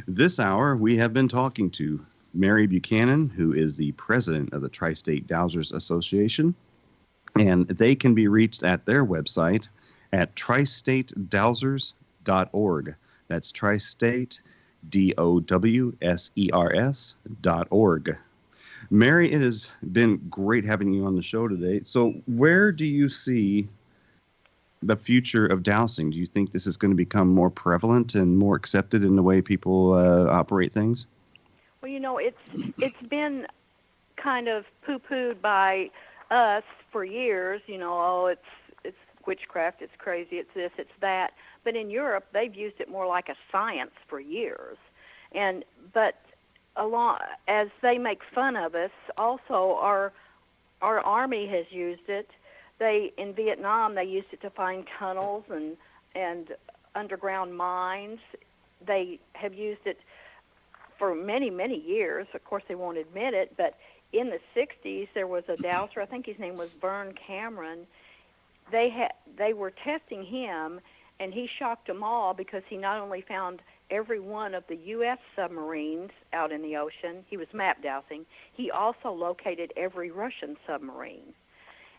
Speaker 2: This hour, we have been talking to Mary Buchannan, who is the president of the Tri-State Dowsers Association. And they can be reached at their website at tristatedowsers.org. That's Tri-State, DOWSERS.org. Mary, it has been great having you on the show today. So where do you see the future of dowsing? Do you think this is going to become more prevalent and more accepted in the way people operate things?
Speaker 3: Well, it's been kind of poo-pooed by us for years. Oh, it's witchcraft, it's crazy, it's this, it's that. But in Europe, they've used it more like a science for years. But along as they make fun of us, also our army has used it. In Vietnam, they used it to find tunnels and underground mines. They have used it for many, many years. Of course, they won't admit it, but in the 60s, there was a dowser, I think his name was Vern Cameron. They were testing him, and he shocked them all because he not only found every one of the U.S. submarines out in the ocean, he was map dowsing, he also located every Russian submarine.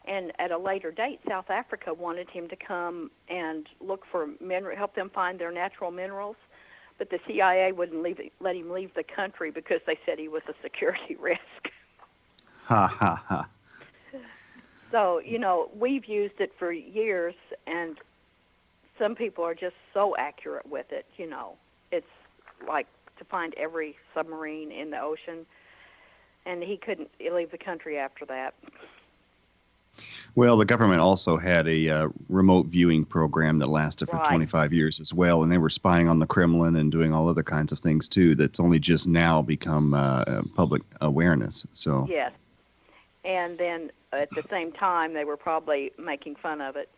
Speaker 3: And at a later date, South Africa wanted him to come and look for help them find their natural minerals. But the CIA wouldn't let him leave the country because they said he was a security risk.
Speaker 2: Ha, ha, ha.
Speaker 3: So, we've used it for years, and some people are just so accurate with it, It's like to find every submarine in the ocean, and he couldn't leave the country after that.
Speaker 2: Well, the government also had a remote viewing program that lasted for 25 years as well, and they were spying on the Kremlin and doing all other kinds of things too. That's only just now become public awareness. So
Speaker 3: yes, and then at the same time, they were probably making fun of it.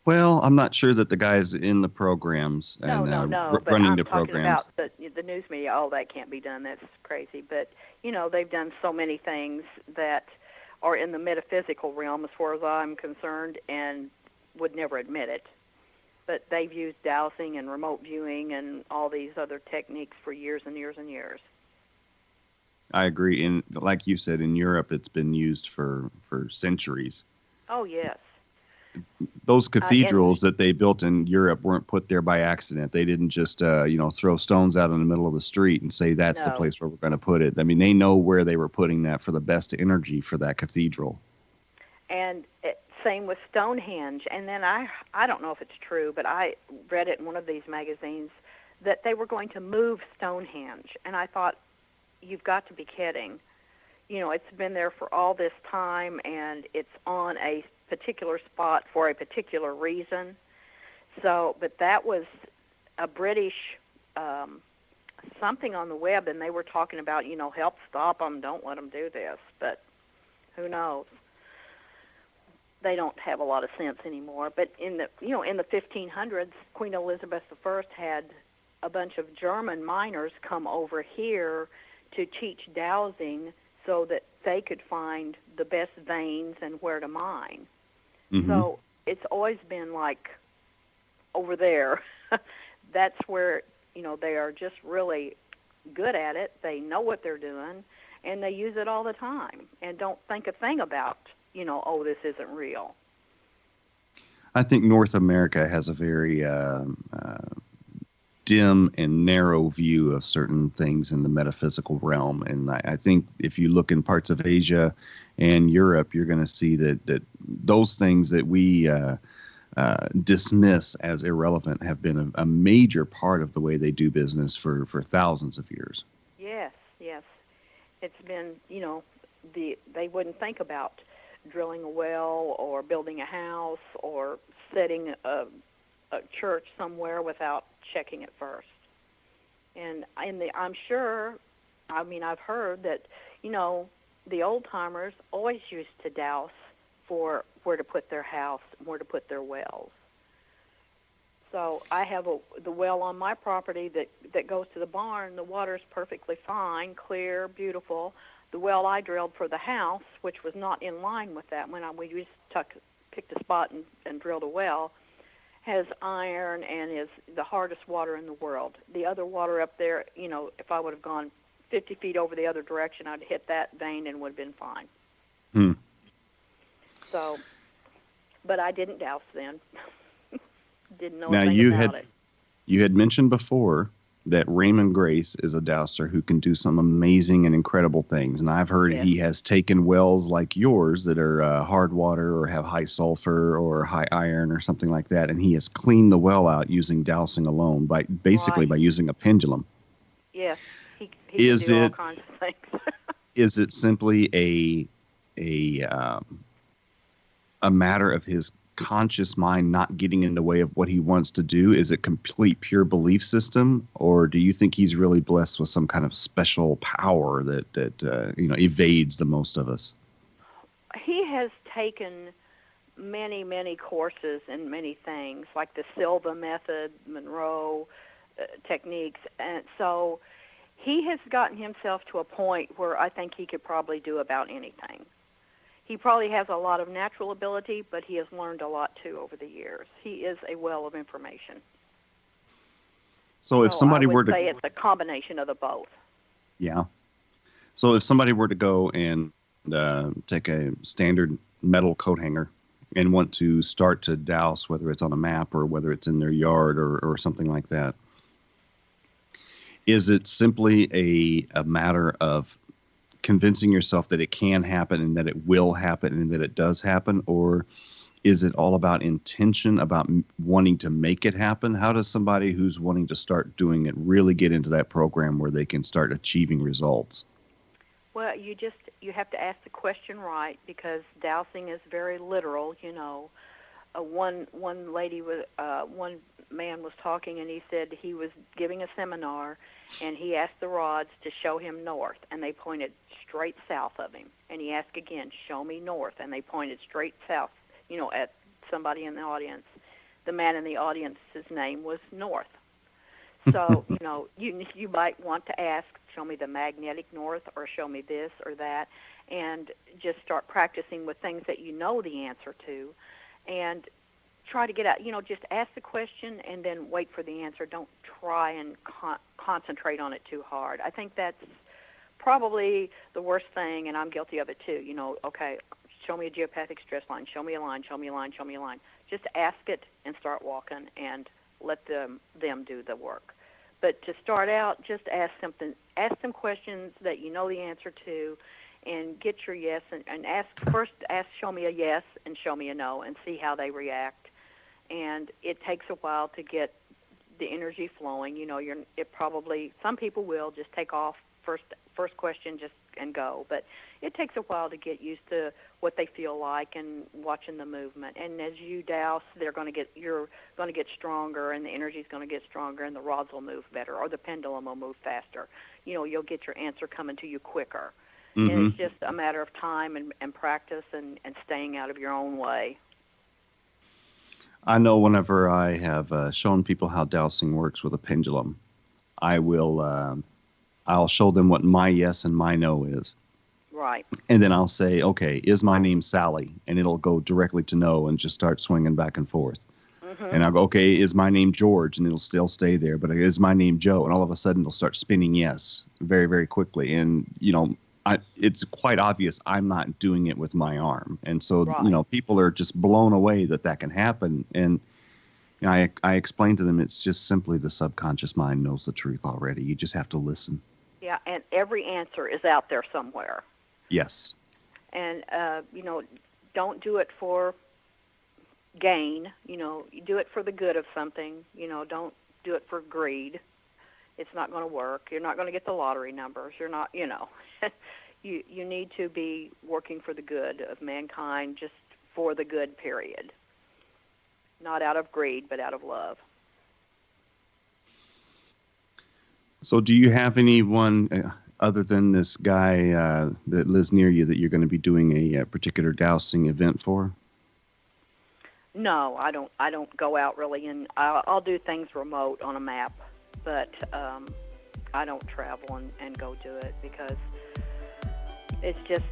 Speaker 2: Well, I'm not sure that the guys in the programs and running the programs.
Speaker 3: But I'm talking about the news media. Oh, that can't be done. That's crazy. But they've done so many things that are in the metaphysical realm, as far as I'm concerned, and would never admit it. But they've used dowsing and remote viewing and all these other techniques for years and years and years.
Speaker 2: I agree. And like you said, in Europe, it's been used for centuries.
Speaker 3: Oh, yes.
Speaker 2: Those cathedrals that they built in Europe weren't put there by accident. They didn't just, throw stones out in the middle of the street and say that's the place where we're going to put it. I mean, they know where they were putting that for the best energy for that cathedral.
Speaker 3: And same with Stonehenge. And then I don't know if it's true, but I read it in one of these magazines that they were going to move Stonehenge. And I thought, you've got to be kidding. It's been there for all this time, and it's on a particular spot for a particular reason. So, but that was a British something on the web, and they were talking about, help stop them, don't let them do this. But who knows? They don't have a lot of sense anymore. But in the 1500s, Queen Elizabeth I had a bunch of German miners come over here to teach dowsing so that they could find the best veins and where to mine. Mm-hmm. So it's always been like over there. That's where, they are just really good at it. They know what they're doing, and they use it all the time and don't think a thing about, oh, this isn't real.
Speaker 2: I think North America has a very dim and narrow view of certain things in the metaphysical realm. And I think if you look in parts of Asia and Europe, you're going to see that those things that we dismiss as irrelevant have been a major part of the way they do business for thousands of years.
Speaker 3: Yes. It's been, they wouldn't think about drilling a well or building a house or setting a church somewhere without checking it first. And I'm sure, I've heard that, the old-timers always used to douse for where to put their house, where to put their wells. So I have the well on my property that goes to the barn. The water's perfectly fine, clear, beautiful. The well I drilled for the house, which was not in line with that, we just picked a spot and drilled a well, has iron and is the hardest water in the world. The other water up there, if I would have gone 50 feet over the other direction, I'd hit that vein and would have been fine.
Speaker 2: Hmm.
Speaker 3: So, but I didn't douse then. Didn't know
Speaker 2: now
Speaker 3: anything about it.
Speaker 2: You had mentioned before that Raymond Grace is a dowser who can do some amazing and incredible things. And I've heard he has taken wells like yours that are hard water or have high sulfur or high iron or something like that, and he has cleaned the well out using dowsing alone, by using a pendulum.
Speaker 3: Yes, he can do all kinds of things.
Speaker 2: Is it simply a matter of his conscious mind not getting in the way of what he wants to do? Is it complete pure belief system, or do you think he's really blessed with some kind of special power that evades the most of us?
Speaker 3: He has taken many courses in many things, like the Silva method, Monroe techniques, and so he has gotten himself to a point where I think he could probably do about anything. He probably has a lot of natural ability, but he has learned a lot, too, over the years. He is a well of information.
Speaker 2: So if somebody were to
Speaker 3: say it's a combination of the both.
Speaker 2: Yeah. So if somebody were to go and take a standard metal coat hanger and want to start to douse, whether it's on a map or whether it's in their yard or something like that, is it simply a matter of convincing yourself that it can happen and that it will happen and that it does happen? Or is it all about intention, about wanting to make it happen? How does somebody who's wanting to start doing it really get into that program where they can start achieving results?
Speaker 3: Well, you have to ask the question right, because dowsing is very literal, you know. One man was talking, and he said he was giving a seminar, and he asked the rods to show him north, and they pointed straight south of him. And he asked again, show me north, and they pointed straight south, at somebody in the audience. The man in the audience's name was North. So, you might want to ask, show me the magnetic north, or show me this or that, and just start practicing with things that you know the answer to, and try to get out, just ask the question and then wait for the answer. Don't try and concentrate on it too hard. I think that's probably the worst thing, and I'm guilty of it too. Okay, show me a geopathic stress line, show me a line, show me a line, show me a line. Just ask it and start walking and let them do the work. But to start out, just ask some questions that you know the answer to, and get your yes, and ask, show me a yes and show me a no, and see how they react. And it takes a while to get the energy flowing. Some people will just take off first question and go, but it takes a while to get used to what they feel like and watching the movement. And as you douse, you're going to get stronger, and the energy's going to get stronger, and the rods will move better, or the pendulum will move faster. You'll get your answer coming to you quicker.
Speaker 2: Mm-hmm.
Speaker 3: And it's just a matter of time and practice and staying out of your own way.
Speaker 2: I know whenever I have shown people how dowsing works with a pendulum, I'll show them what my yes and my no is.
Speaker 3: Right.
Speaker 2: And then I'll say, okay, is my name Sally? And it'll go directly to no and just start swinging back and forth. Mm-hmm. And I'll go, okay, is my name George? And it'll still stay there. But is my name Joe? And all of a sudden it'll start spinning yes very, very quickly. And, it's quite obvious I'm not doing it with my arm. And so,
Speaker 3: right.
Speaker 2: People are just blown away that can happen. And I explain to them it's just simply the subconscious mind knows the truth already. You just have to listen.
Speaker 3: Yeah, and every answer is out there somewhere.
Speaker 2: Yes.
Speaker 3: And, don't do it for gain. You do it for the good of something. Don't do it for greed. It's not going to work. You're not going to get the lottery numbers. You're not, you need to be working for the good of mankind, just for the good, period. Not out of greed, but out of love. So do you have anyone other than this guy that lives near you that you're going to be doing a particular dowsing event for? No, I don't go out really, and I'll do things remote on a map, but I don't travel and go do it because it's just,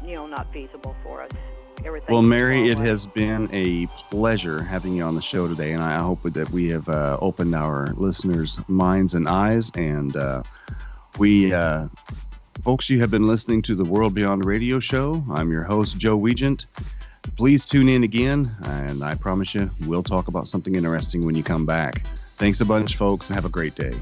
Speaker 3: not feasible for us. Well, Mary, it has been a pleasure having you on the show today, and I hope that we have opened our listeners' minds and eyes. And folks, you have been listening to the World Beyond Radio Show. I'm your host, Joe Weigant. Please tune in again, and I promise you, we'll talk about something interesting when you come back. Thanks a bunch, folks, and have a great day.